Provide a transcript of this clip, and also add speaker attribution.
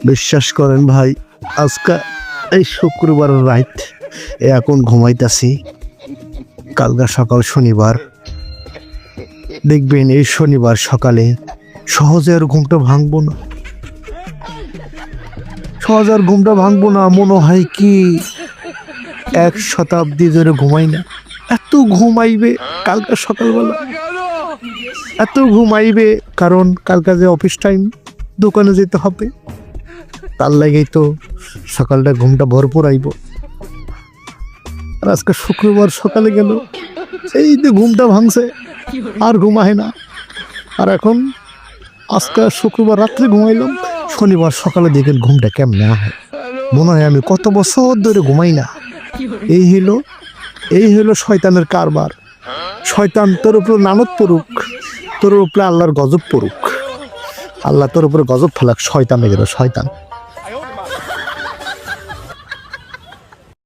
Speaker 1: বিশ্বাস করেন ভাই, আজকে এই শুক্রবার রাত এখন ঘুমাইতেছি, কালকা সকাল শনিবার। দেখবেন এই শনিবার সকালে সহজে আর ঘুমটা ভাঙবো না, সহজে আর ঘুমটা ভাঙবো না। মনে হয় কি 1 শতাব্দী ধরে ঘুমাই না। এত ঘুমাইবে কালকা সকালবেলা, এত ঘুমাইবে, কারণ কালকা যে অফিস টাইম, দোকানে যেতে হবে, তার লাগেই তো সকালটা ঘুমটা ভরপুর আইব। আর আজকে শুক্রবার সকালে গেল, এই যে ঘুমটা ভাঙছে, আর ঘুমায় না। আর এখন আজকে শুক্রবার রাত্রে ঘুমাইলাম, শনিবার সকালে দেখেন ঘুমটা কেমনে হয়। মনে হয় আমি কত বছর ধরে ঘুমাই না। এই হলো শয়তানের কারবার। শয়তান তোর উপর লানত পড়ুক, তোর উপরে আল্লাহর গজব পড়ুক, আল্লাহ তোর উপরে গজব ফেলাক। শয়তান, শয়তান।